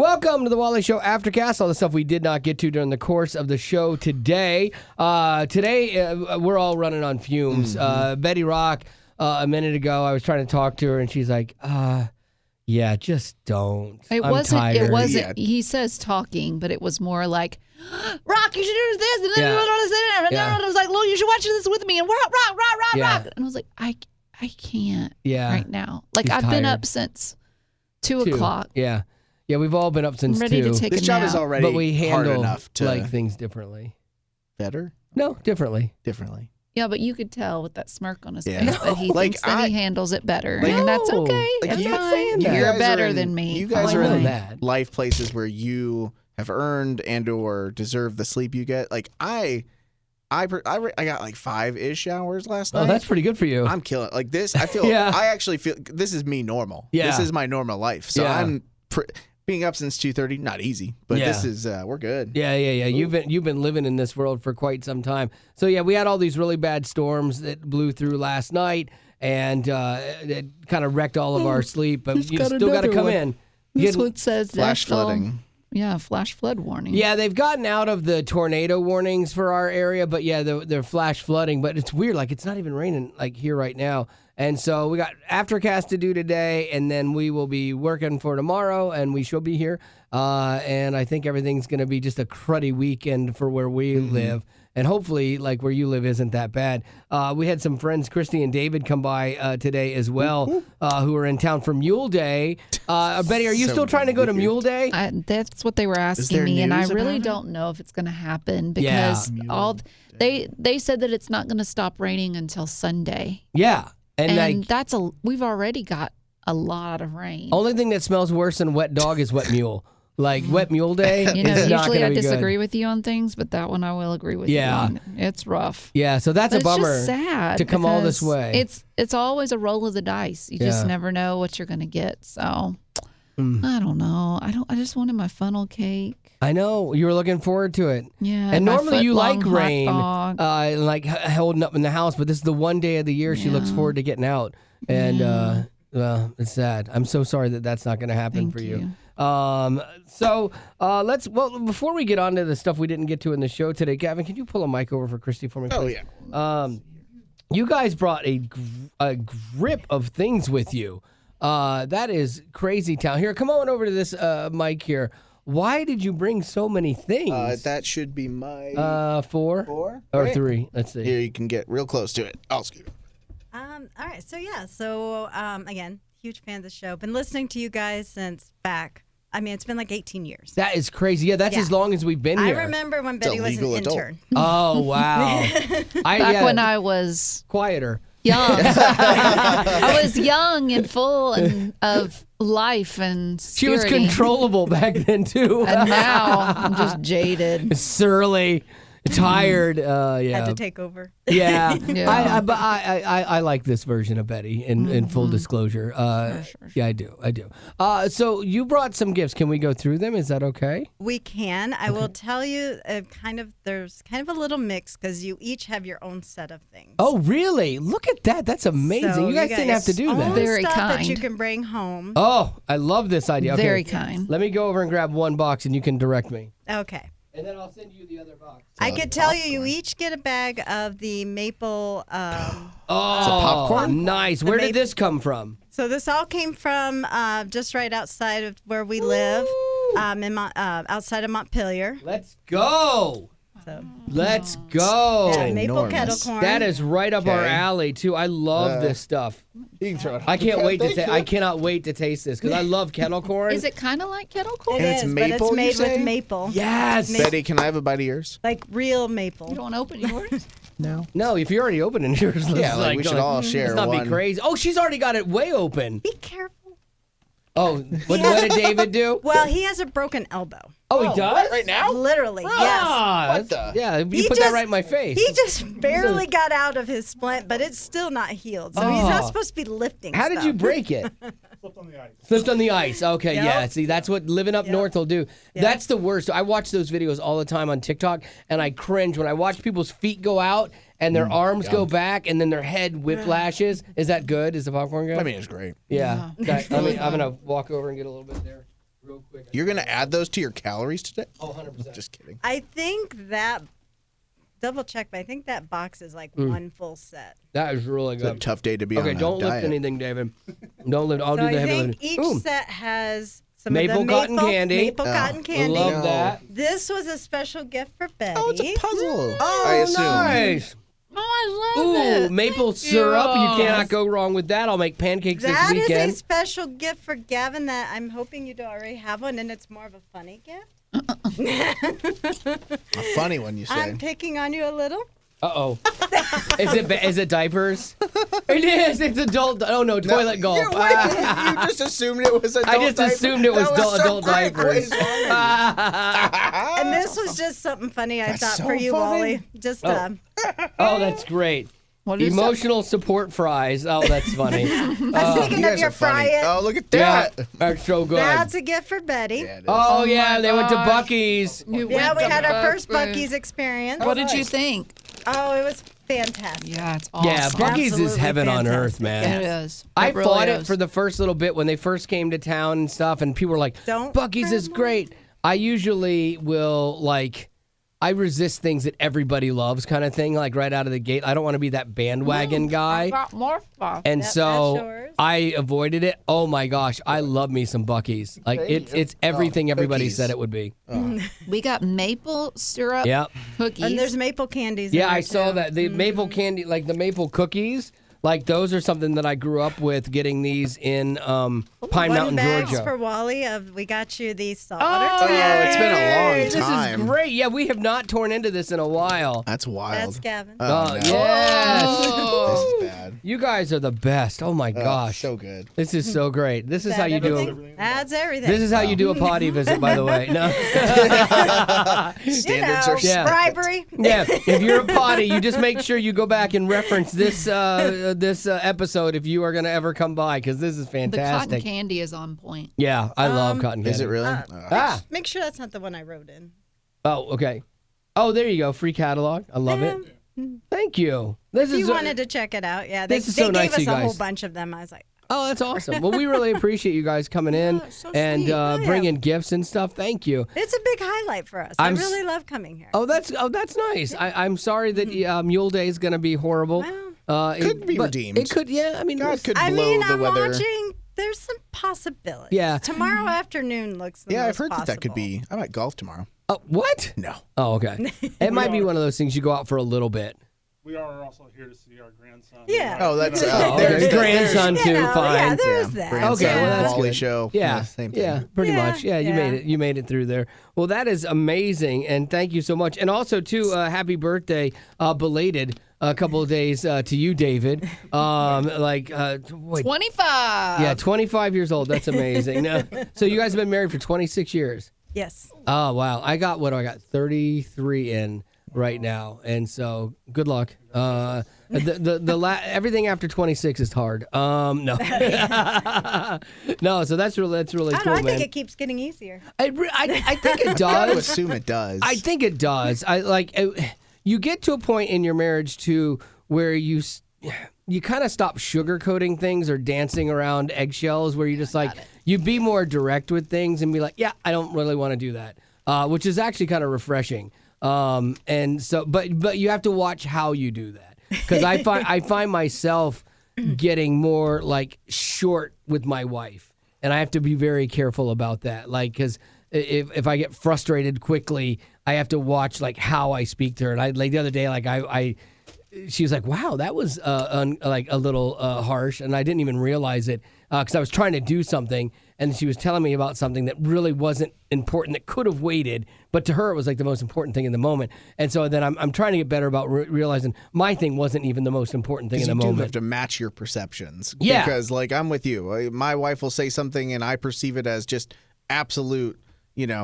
Welcome to the Wally Show Aftercast. All the stuff we did not get to during the course of the show today. We're all running on fumes. Betty Rock, a minute ago, I was trying to talk to her, and she's like, yeah, just don't. It I'm wasn't. tired. It wasn't. He says talking, but it was more like, "Rock, you should do this." And then I was like, "Well, you should watch this with me." And rock. And I was like, I can't right now. Like She's I've tired. been up since 2 o'clock. Yeah, we've all been up since I'm ready 2. to take This a job nap. is already But we hard handle enough to like things differently. better. No, differently. Yeah, but you could tell with that smirk on his Yeah. face that he Like, thinks that he handles it better, Like, and that's no. okay. Like, That's you- fine. that. You You're guys better are in- than me. You guys I are know in that. life places where you have earned and or deserve the sleep you get. Like I got like 5-ish hours last night. Oh, that's pretty good for you. I'm killing like this. I feel. Yeah. I actually feel this is me normal. Yeah. This is my normal life. So Yeah. I'm being up since 2:30. Not easy, but Yeah. this is we're good. Yeah. You've been living in this world for quite some time. So yeah, we had all these really bad storms that blew through last night, and it kind of wrecked all of our sleep. But you still got to come in. This Getting- one says Flash national- flooding. Yeah, flash flood warning. Yeah, they've gotten out of the tornado warnings for our area, but yeah, they're flash flooding. But it's weird, like it's not even raining like here right now. And so we got Aftercast to do today, and then we will be working for tomorrow, and we should be here. And I think everything's going to be just a cruddy weekend for where we live. And hopefully, like where you live isn't that bad. We had some friends, Christy and David, come by today as well, who are in town for Mule Day. Betty, are you So still trying to go to weird. Mule Day? That's what they were asking there me, and I news really about it? don't know if it's going to happen Yeah. because they said that it's not going to stop raining until Sunday, Yeah. And and like, we've already got a lot of rain. only thing that smells worse than wet dog is wet mule. Like wet mule day You know, is not usually going I to be disagree good. with you on things, but that one I will agree with Yeah. you on. It's rough. Yeah, so that's But a bummer. It's just sad to come all this because way. It's always a roll of the dice. You just Yeah. never know what you're going to get. So I don't know. I just wanted my funnel cake. I know you were looking forward to it. Yeah. And my normally you like foot-long hot rain, dog. and like holding up in the house, but this is the one day of the year she looks Yeah. forward to getting out, and well, it's sad. I'm so sorry that that's not going to happen Thank for you. Before we get on to the stuff we didn't get to in the show today, Gavin, can you pull a mic over for Christy for me, please? Oh yeah. You guys brought a grip of things with you. That is crazy town. Here, come on over to this mic here. Why did you bring so many things? That should be my 4 4 or right? 3. Let's see. Here you can get real close to it. I'll scoot. All right. So again, huge fan of the show. Been listening to you guys since back. I mean, it's been like 18 years. That is crazy. Yeah, that's Yeah. as long as we've been I here. remember when It's a Betty was an legal adult. intern. Oh, wow. Back when I was Quieter. young. I was young and full of life and She was spirity. controllable back then, too. And now I'm just jaded. Surly, tired. Yeah. Had to take over. Yeah, Yeah. But I like this version of Betty. In full disclosure, Sure. yeah, I do. So you brought some gifts. Can we go through them? Is that okay? We can. I will tell you, there's kind of a little mix because you each have your own set of things. Oh, really? Look at that. That's amazing. So you guys didn't have to do own that. Very stuff that you kind. can bring home. Oh, I love this idea. Okay. Very kind. Let me go over and grab one box, and you can direct me. Okay. And then I'll send you the other box. I could tell you each get a bag of the maple. Oh, popcorn? nice. Where did this come from? So this all came from just right outside of where we live, outside of Montpelier. Let's go. So Let's go. yeah, maple enormous. kettle corn. That is right up our Okay. alley too. I love this stuff. You can throw it. I can't wait to. I cannot wait to taste this because I love kettle corn. Is it kind of like kettle corn? It And it's is, maple, but it's you made say? with maple. Yes. Betty, can I have a bite of yours? Like real maple. You don't want to open yours? No. No, if you're already opening yours, Yeah, like we should all share Let's not one. be crazy. Oh, she's already got it way open. Be careful. Oh, what did David do? Well, he has a broken elbow. Oh, he does Right now? Literally, yes. Ah, What that's- the? Yeah, you He put that just- right in my face. He just barely got out of his splint, but it's still not healed. So he's Oh. not supposed to be lifting How did stuff. you break it? Slipped on the ice. Okay, Yep. yeah. See, that's what living up north will do. That's the worst. I watch those videos all the time on TikTok, and I cringe when I watch people's feet go out and their arms go back, and then their head whiplashes. Is that good? Is the popcorn good? I mean, it's great. yeah. Okay, I'm gonna walk over and get a little bit there. real quick. You're going to add those to your calories today? Oh, 100%. Just kidding. I think that, double check, but I think that box is like one full set. That is really It's a good. tough day to be on a don't lift diet. anything, David. Don't lift. I'll So do the I heavy think lifting. each Ooh. set has some Maple of the cotton candy. Maple cotton candy. Love No. that. This was a special gift for Betty. Oh, it's a puzzle. Oh, I assume. nice. Oh, I Ooh, love it. maple Thank syrup. You you. cannot go wrong with that. I'll make pancakes That this is weekend. a special gift for Gavin that I'm hoping you already have one, and it's more of a funny gift. A funny one, you say. I'm picking on you a little. Uh-oh. Is it diapers? It is. It's adult. Oh, no, toilet golf. You just assumed it was adult I just diapers? assumed it was That so adult quick. What diapers. is wrong with you? And this was just something funny I That's thought so for you, funny. Wally. Just Oh, that's great. What is Emotional support fries. Oh, that's funny. I'm thinking You of guys your are funny. fry it. Oh, look at Yeah, that. that's so good. That's a gift for Betty. Yeah, it is. Oh, yeah, my they went to gosh. Buc-ee's. Yeah, we had our first Buc-ee's experience. What did you think? Oh, it was fantastic. Yeah, it's awesome. Yeah, Buc-ee's is Absolutely heaven on earth, fantastic. man. It is. I really fought it is. for the first little bit when they first came to town and stuff, and people were like, Don't Buc-ee's is grab great. I usually will, I resist things that everybody loves kind of thing, like right out of the gate. I don't want to be that bandwagon guy. I got more stuff. And Yep, so that's yours. I avoided it. Oh my gosh, I love me some Buc-ee's. Like it's everything everybody cookies. said it would be. We got maple syrup Yep. cookies. And there's maple candies. Yeah, in I there, saw too. that. The maple candy, like the maple cookies, like those are something that I grew up with, getting these in Pine Mountain, bags Georgia. for Wally. We got you these salt Oh, water it's been a long This time. is great. Yeah, we have not torn into this in a while. That's wild. That's Gavin. Oh, Oh, no. yes. This is bad. You guys are the best. Oh my Oh, gosh. so good. This is so great. This is Is how that you do everything? That's everything. This is how you do a potty visit, by the way. No. Standards are Yeah. bribery. Yeah, if you're a potty, you just make sure you go back and reference this episode if you are going to ever come by, because this is the cotton fantastic. candy is on point. Yeah, I love cotton candy. Is it really? Ah. Make sure that's not the one I wrote in. Oh, okay. Oh, there you go. Free catalog. I love it. Thank you. This If is you wanted to check it out, yeah. They This is they so gave nice of us you a whole guys. bunch of them. I was like, Oh, that's awesome. Well, we really appreciate you guys coming in Yeah, so and sweet. Oh, yeah. bringing gifts and stuff. Thank you. it's a big highlight for us. I'm I s- really love coming here. Oh, that's nice. I'm sorry that Mule Day is going to be horrible. Could be but redeemed. It could, yeah. I mean, God could I blow mean, the I'm weather. watching. There's some possibilities. Yeah. Tomorrow afternoon looks the Yeah, most I've heard that could possible. be. I might golf tomorrow. Oh, what? No. Oh, okay. It might be one of those things you go out for a little bit. We are also here to see our grandson. Yeah. Oh, that's Oh, there's okay. the- grandson You too. know, Fine. yeah, there's yeah, that. grandson, Okay, well, that's Wally good. show. Yeah, same thing. yeah, pretty Yeah, much. Yeah, you yeah. made it. You made it through there. Well, that is amazing, and thank you so much. And also, too, happy birthday, belated. A couple of days to you, David. Wait, 25. yeah, 25 years old. That's amazing. No, so you guys have been married for 26 years. Yes. Oh wow, I got 33 in right now, and so good luck. Everything after 26 is hard. No, no. So that's really I cool, don't know. I man. think it keeps getting easier. I think it I would does. assume it does. I think it does. You get to a point in your marriage too where you kind of stop sugarcoating things or dancing around eggshells, where you just you be more direct with things and be like, yeah, I don't really want to do that, which is actually kind of refreshing. And so, but you have to watch how you do that, because I find myself getting more short with my wife, and I have to be very careful about that. Because if I get frustrated quickly, I have to watch how I speak to her. And the other day, she was like, "Wow, that was a little harsh," and I didn't even realize it because I was trying to do something, and she was telling me about something that really wasn't important, that could have waited, but to her it was the most important thing in the moment. And so then I'm trying to get better about realizing my thing wasn't even the most important thing in the you do moment. have to match your perceptions. Yeah. Because I'm with you. My wife will say something and I perceive it as just absolute,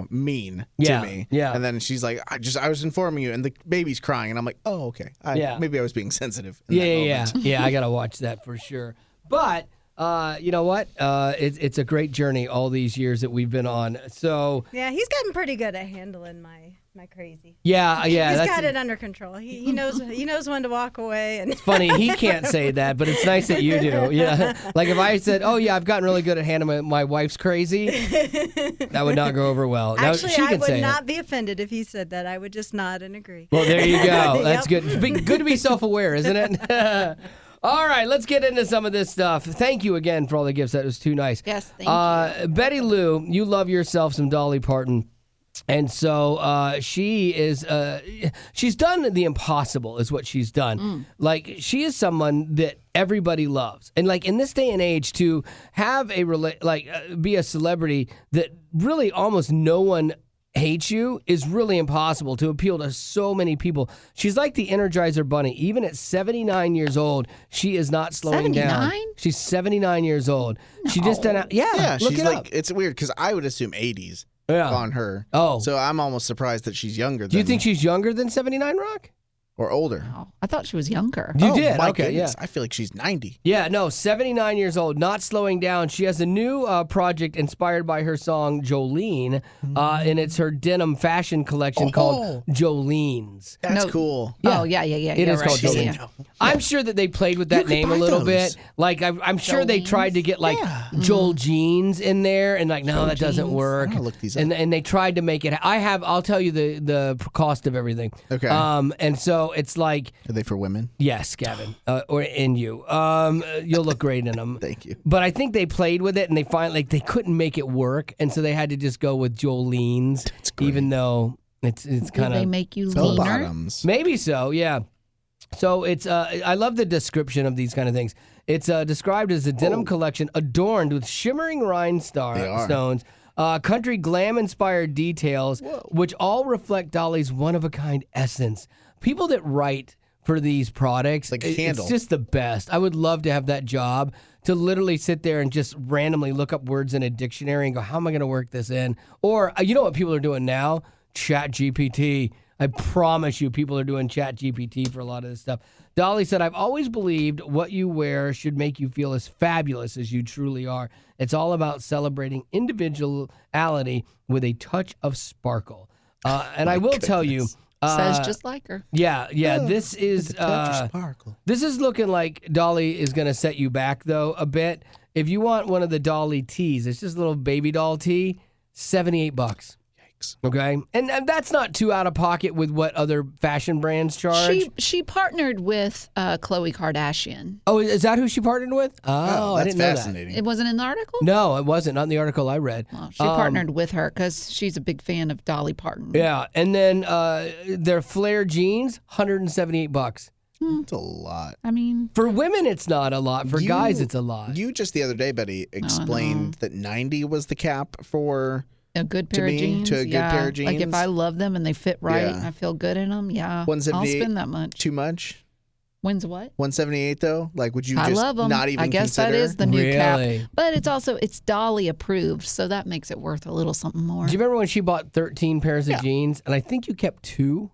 mean Yeah, to me. yeah. And then she's like, I was informing you, and the baby's crying, and I'm like, oh, okay. Yeah. Maybe I was being sensitive. in that moment. Yeah. I gotta watch that for sure. But you know what? It's a great journey all these years that we've been on. So Yeah, he's gotten pretty good at handling my crazy. yeah. He's That's got it under control. He knows when to walk away. And funny. He can't say that, but it's nice that you do. Yeah. Like if I said, "Oh yeah, I've gotten really good at handling my wife's crazy," that would not go over well. Actually, now, she I can would say not it. be offended if he said that. I would just nod and agree. Well, there you go. That's Yep. good. Good to be self-aware, isn't it? All right, let's get into some of this stuff. Thank you again for all the gifts. That was too nice. Yes, thank you. Betty Lou, you love yourself some Dolly Parton. And so she's done the impossible is what she's done. Like she is someone that everybody loves. And like in this day and age to have be a celebrity that really almost no one hates you is really impossible to appeal to so many people. She's like the Energizer Bunny. Even at 79 years old, she is not slowing down. 79? She's 79 years old. No. She just done out. Yeah, look she's it like up. it's weird because I would assume 80s on her. Oh. So I'm almost surprised that she's younger. Do you think she's younger than 79 Rock? or older? Oh, I thought she was younger. You did? My Okay, goodness. yeah. I feel like she's 90. Yeah, no, 79 years old, not slowing down. She has a new project inspired by her song Jolene, and it's her denim fashion collection called Jolene's. That's No. cool. Yeah. Oh, yeah. It you're is right. called Yeah, Jolene. yeah. I'm sure that they played with that could name a buy little those. bit. Like, I'm sure they tried to get, like, Joel Jeans in there, and, like, no, that doesn't work. I'm gonna look these up. And they tried to make it. I'll tell you the cost of everything. Okay. And so it's like, Are they for women? yes, Gavin, or in you. You'll look great in them. Thank you. But I think they played with it, and they finally they couldn't make it work, and so they had to just go with Jolene's, great. even though it's Did kind they of make you Bell leaner? bottoms. maybe so, yeah. So it's I love the description of these kind of things. It's described as a denim collection adorned with shimmering rhinestones, country glam-inspired details, which all reflect Dolly's one-of-a-kind essence. People that write for these products, like a candle. it's just the best. I would love to have that job, to literally sit there and just randomly look up words in a dictionary and go, how am I going to work this in? Or, you know what people are doing now? Chat GPT. I promise you people are doing Chat GPT for a lot of this stuff. Dolly said, I've always believed what you wear should make you feel as fabulous as you truly are. It's all about celebrating individuality with a touch of sparkle. And I will tell you, Says just like her. yeah, this is Sparkle. this is looking like Dolly is going to set you back though a bit. If you want one of the Dolly tees, it's just a little baby doll tee, $78. Yikes. Okay, and that's not too out of pocket with what other fashion brands charge. She partnered with Khloe Kardashian. Oh, is that who she partnered with? Oh, I that's didn't know that. It wasn't in the article? No, it wasn't. Not in the article I read. Well, she partnered with her because she's a big fan of Dolly Parton. Yeah, and then their flare jeans, $178. It's a lot. I mean, For women, it's not a lot. For guys, it's a lot. You just the other day, Betty, explained that 90 was the cap for a good pair of me, jeans. to a good pair of Like if jeans. I love them and they fit right, Yeah. and I feel good in them, yeah, I'll 178 spend that much. too much. When's what? 178 though? Like would you I just love them. not even I guess consider? that is the new cap. Really? But it's Dolly approved, so that makes it worth a little something more. Do you remember when she bought 13 pairs of jeans, and I think you kept 2?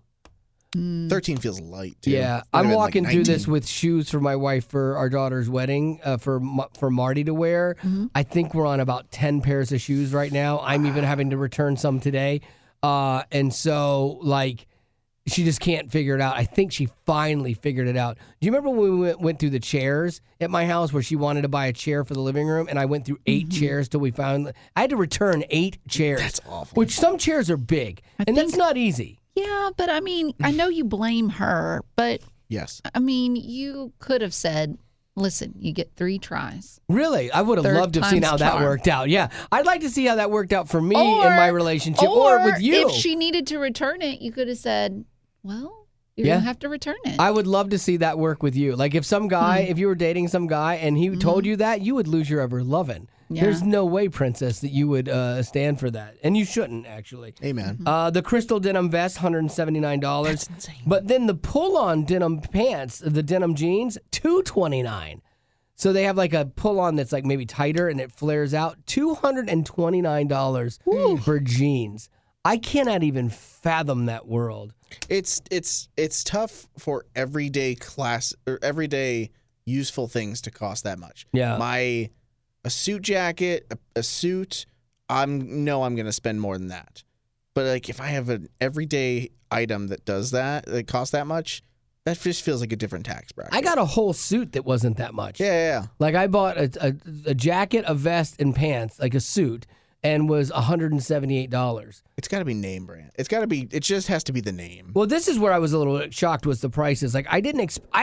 13 feels light too. Yeah, Might have I'm been, like, walking through this 19. with shoes for my wife for our daughter's wedding for Marty to wear. I think we're on about 10 pairs of shoes right now. I'm even having to return some today. And so, like, she just can't figure it out. I think she finally figured it out. Do you remember when we went through the chairs at my house where she wanted to buy a chair for the living room, and I went through 8 chairs till we found... I had to return 8 chairs. That's awful. Which some chairs are big, and that's not easy. Yeah, but I mean, I know you blame her, but Yes. I mean, you could have said, listen, you get 3 tries. Really? I would have Third loved to have seen time's how that charm. worked out. Yeah. I'd like to see how that worked out for me in my relationship or with you. If she needed to return it, you could have said, well, you're Yeah. going to have to return it. I would love to see that work with you. Like if some guy, if you were dating some guy and he told you that, you would lose your ever loving. Yeah. There's no way, princess, that you would stand for that. And you shouldn't, actually. Amen. The crystal denim vest, $179. That's insane. But then the pull-on denim pants, the denim jeans, $229. So they have like a pull-on that's like maybe tighter and it flares out. $229 for jeans. I cannot even fathom that world. It's tough for everyday class or everyday useful things to cost that much. Yeah. A suit jacket, a suit, I'm going to spend more than that. But like if I have an everyday item that costs that much, that just feels like a different tax bracket. I got a whole suit that wasn't that much. Yeah. Like I bought a jacket, a vest, and pants, like a suit, and was $178. It's got to be name brand. It just has to be the name. Well, this is where I was a little shocked was the prices. Like I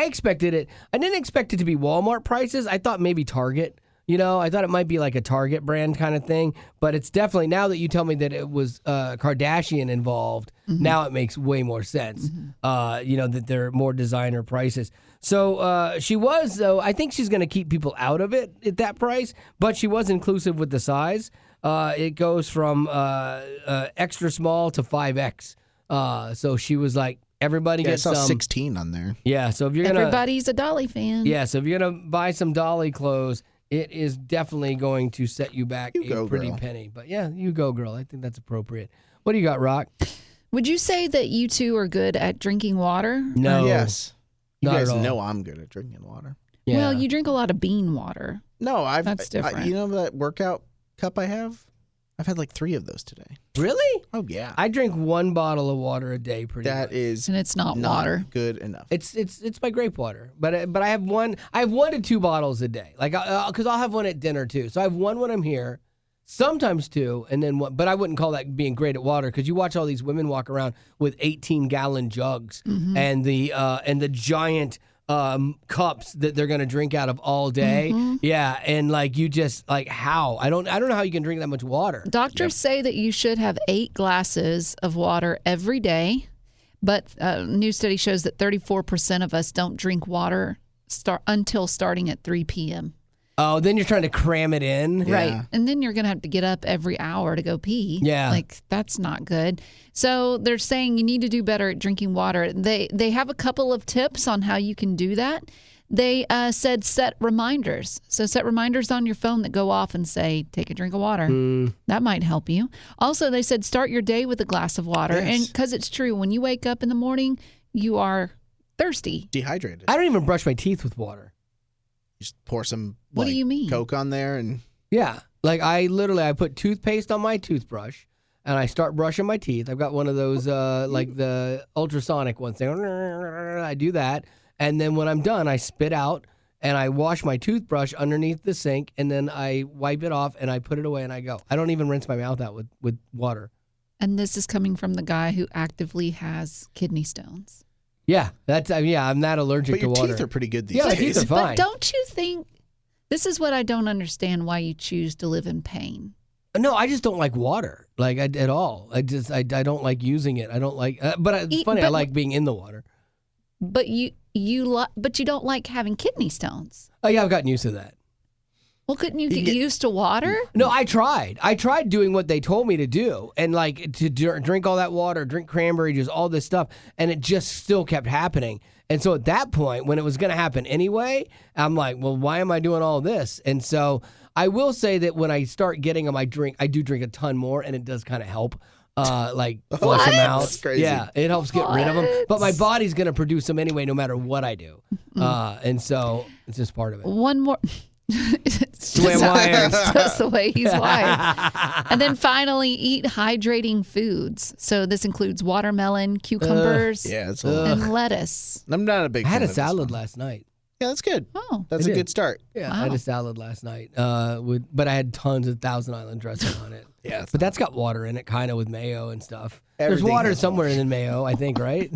expected it. I didn't expect it to be Walmart prices. I thought maybe Target. I thought it might be like a Target brand kind of thing, but it's definitely, now that you tell me that it was Kardashian involved, now it makes way more sense, that they're more designer prices. So she was, though, I think she's going to keep people out of it at that price, but she was inclusive with the size. It goes from extra small to 5X. So she was like, everybody gets I saw some. 16 on there. Yeah, so if you're going to... Everybody's a Dolly fan. Yeah, so if you're going to buy some Dolly clothes, it is definitely going to set you back a pretty penny. But yeah, you go, girl. I think that's appropriate. What do you got, Rock? Would you say that you two are good at drinking water? No. Yes. You Not guys at all. know I'm good at drinking water. Yeah. Well, you drink a lot of bean water. No, That's different. you know that workout cup I have? I've had like 3 of those today. Really? Oh yeah. I drink 1 bottle of water a day pretty much. That is And it's not water. good enough. It's my grape water, but I have 1 to 2 bottles a day, like because I'll have one at dinner too. So I have 1 when I'm here, sometimes 2, and then 1. But I wouldn't call that being great at water because you watch all these women walk around with 18-gallon jugs and the giant cups that they're gonna drink out of all day. Yeah, and like you just like how I don't know how you can drink that much water. Doctors say that you should have 8 glasses of water every day, but a new study shows that 34% of us don't drink water until starting at 3 p.m. Oh, then you're trying to cram it in. Yeah. Right. And then you're going to have to get up every hour to go pee. Yeah. Like, that's not good. So they're saying you need to do better at drinking water. They have a couple of tips on how you can do that. They said set reminders. So set reminders on your phone that go off and say, take a drink of water. That might help you. Also, they said start your day with a glass of water. Yes. And because it's true, when you wake up in the morning, you are thirsty. Dehydrated. I don't even brush my teeth with water. Just pour some What do you mean? Coke on there and Yeah. Like I put toothpaste on my toothbrush and I start brushing my teeth. I've got one of those like the ultrasonic ones. I do that. And then when I'm done, I spit out and I wash my toothbrush underneath the sink and then I wipe it off and I put it away and I go. I don't even rinse my mouth out with water. And this is coming from the guy who actively has kidney stones. Yeah, I'm not allergic but your to water. teeth are pretty good these Yeah, my days. teeth are fine. But don't you think this is what I don't understand why you choose to live in pain? No, I just don't like water, like at all. I don't like using it. I don't like. But it's funny. I like being in the water. But you don't like having kidney stones. Oh yeah, I've gotten used to that. Well, couldn't you get used to water? No, I tried. I tried doing what they told me to do, and like to drink all that water, drink cranberry juice, all this stuff, and it just still kept happening. And so at that point, when it was going to happen anyway, I'm like, well, why am I doing all this? And so I will say that when I start getting them, I do drink a ton more, and it does kind of help. Like flush them out. That's crazy. Yeah, it helps get rid of them. But my body's going to produce them anyway, no matter what I do. And so it's just part of it. One more. It's the way I'm wired. just the way he's wired. And then finally, eat hydrating foods. So this includes watermelon, cucumbers, Yeah, it's and lettuce. I'm not a big I fan had a of this salad one. last night. Yeah, that's good. Oh, That's I a did. good start. Yeah, Wow. I had a salad last night. But I had tons of Thousand Island dressing on it. Yeah. But that's got water in it, kind of with mayo and stuff. Everything There's water has somewhere in mayo, I think, right?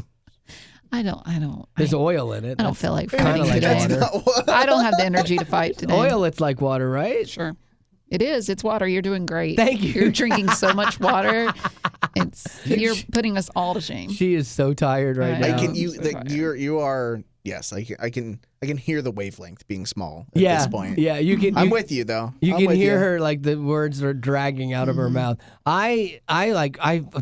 I don't. There's oil in it. I don't feel like kind fighting of like today. water. I don't have the energy to fight today. Oil, it's like water, right? Sure. It is. It's water. You're doing great. Thank you. You're drinking so much water. You're putting us all to shame. She is so tired right I now. know. You are yes. I can hear the wavelength being small at yeah, this point. yeah. You can. I'm with you though. You I'm can with hear you. her like the words are dragging out of her mouth.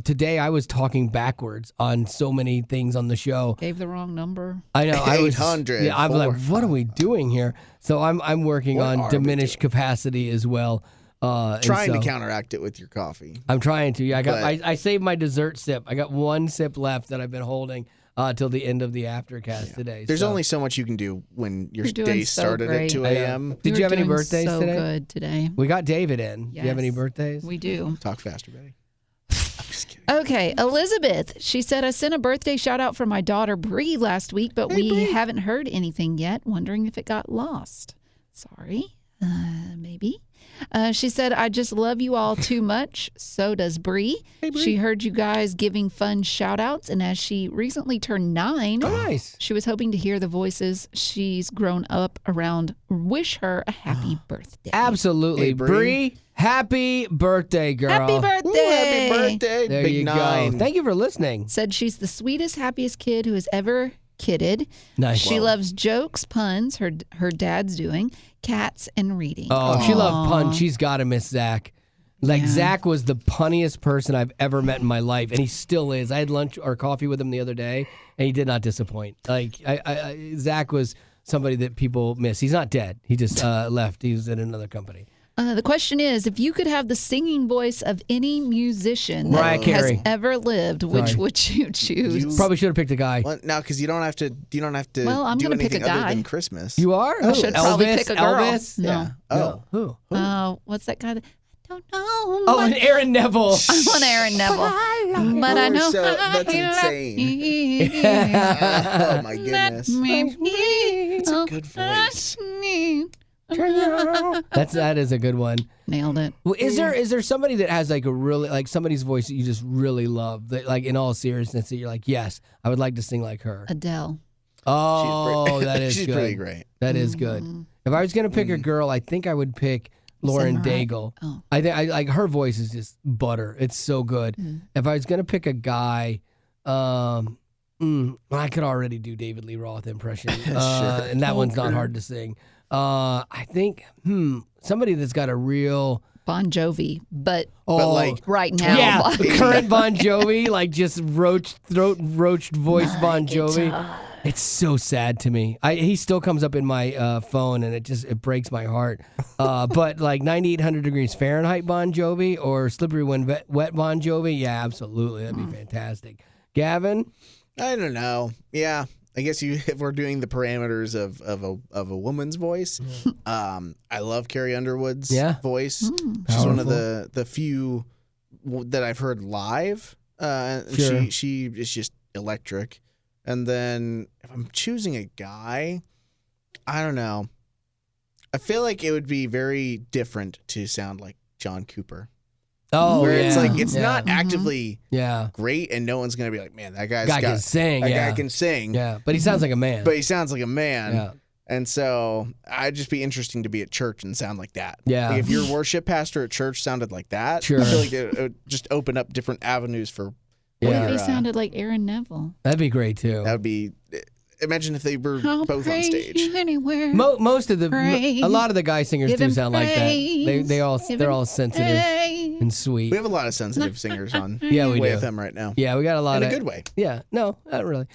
Today I was talking backwards on so many things on the show. Gave the wrong number. I know. I was 800, Yeah, I'm like, 4, what are we doing here? So I'm working What on are we diminished doing? capacity as well. And Trying to so counteract it with your coffee. I'm trying to. Yeah, But- I saved my dessert sip. I got one sip left that I've been holding. till the end of the Aftercast today. There's so. only so much you can do when your You're doing day so started great. at 2 a.m. Did you have any doing birthdays so today? Good today. We got David in. Do you have any Yes. birthdays? We do. Talk faster, Betty. Okay, Elizabeth. She said, I sent a birthday shout out for my daughter Bree last week, but we haven't heard anything yet. Wondering if it got lost. Sorry. Maybe. She said, I just love you all too much. So does Bree. Hey, Bree. She heard you guys giving fun shout outs, and as she recently turned 9, Oh, nice. she was hoping to hear the voices she's grown up around wish her a happy birthday. Absolutely. Hey, Bree. Bree, happy birthday, girl. Happy birthday. Ooh, happy birthday, There Big you Nine. go. Thank you for listening. Said she's the sweetest, happiest kid who has ever kidded. Nice. She loves jokes, puns, her dad's doing, cats, and reading. Oh, if she loved Aw. puns, she's got to miss Zach. Like, Yeah. Zach was the punniest person I've ever met in my life, and he still is. I had lunch or coffee with him the other day, and he did not disappoint. Like, Zach was somebody that people miss. He's not dead. He just left. He was in another company. The question is, if you could have the singing voice of any musician Mariah that Carey. has ever lived, which Sorry. would you choose? You- Probably should have picked a guy. Well, now, because you don't have to. Well, I'm do gonna pick a anything other guy. than Christmas. You are? I should probably pick a girl. Elvis? No. Yeah. Oh. No. Who? What's that guy? I don't know. Oh, and Aaron Neville. I want Aaron Neville. But I know So that's insane. Oh my goodness. It's a good voice. That is a good one. Nailed it. Well, is there somebody that has like a really like somebody's voice that you just really love that like in all seriousness that you're like, yes, I would like to sing like her. Adele. Oh, that is She's good. pretty great. That is good. If I was gonna pick a girl, I think I would pick Lauren Mariah? Daigle. Oh. I think I like her voice is just butter. It's so good. If I was gonna pick a guy, I could already do David Lee Roth impression, and that one's not hard to sing. I think somebody that's got a real Bon Jovi, but like right now. yeah, Bon- current Bon Jovi, like just roached voice Bon Jovi. It's so sad to me. He still comes up in my phone, and it breaks my heart. But like 9800 degrees Fahrenheit Bon Jovi or Slippery When Wet Bon Jovi, yeah, absolutely, that'd be fantastic. Gavin, I don't know. Yeah, I guess if we're doing the parameters of a woman's voice, I love Carrie Underwood's voice. She's one of the few that I've heard live. Sure. She is just electric. And then if I'm choosing a guy, I don't know. I feel like it would be very different to sound like John Cooper. oh Where yeah, it's like it's yeah. not actively yeah. great, and no one's gonna be like, man, that Guy can sing, That yeah. guy can sing. Yeah, but he sounds like a man. But he sounds like a man. Yeah. And so I'd just be interesting to be at church and sound like that. Yeah. Like if your worship pastor at church sounded like that, Sure. I feel like it would just open up different avenues for. What Yeah. if he sounded like Aaron Neville? That'd be great too. That would be. Imagine if they were I'll both on praise stage. you anywhere. Most of Praise. a lot of the guy singers Give do him sound like that. praise. They're all Give him sensitive praise. and sweet. We have a lot of sensitive singers on Yeah, we Way do. FM right now. Yeah, we got a lot In a of good way. Yeah, no, not really.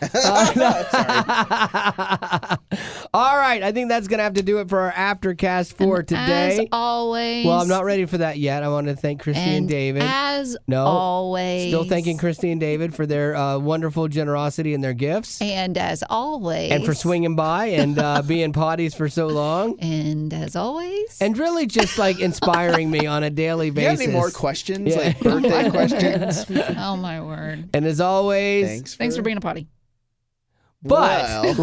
All right, I think that's gonna have to do it for our Aftercast for And today. As always. Well, I'm not ready for that yet. I want to thank Christy and David. As No, always. Still thanking Christy and David for their wonderful generosity and their gifts, And as always. and for swinging by and being potties for so long, And as always. and really just like inspiring me on a daily Do you have basis. any more questions? Yeah. Like birthday questions? Oh, my word. And as always, Thanks for being a potty. but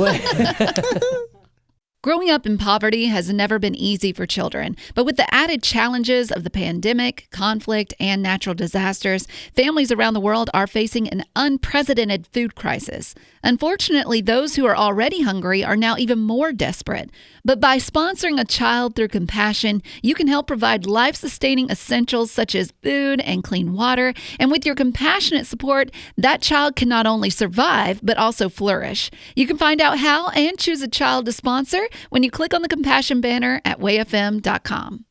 Growing up in poverty has never been easy for children, but with the added challenges of the pandemic, conflict, and natural disasters, families around the world are facing an unprecedented food crisis. Unfortunately, those who are already hungry are now even more desperate. But by sponsoring a child through compassion, you can help provide life-sustaining essentials such as food and clean water. And with your compassionate support, that child can not only survive, but also flourish. You can find out how and choose a child to sponsor when you click on the compassion banner at wayfm.com.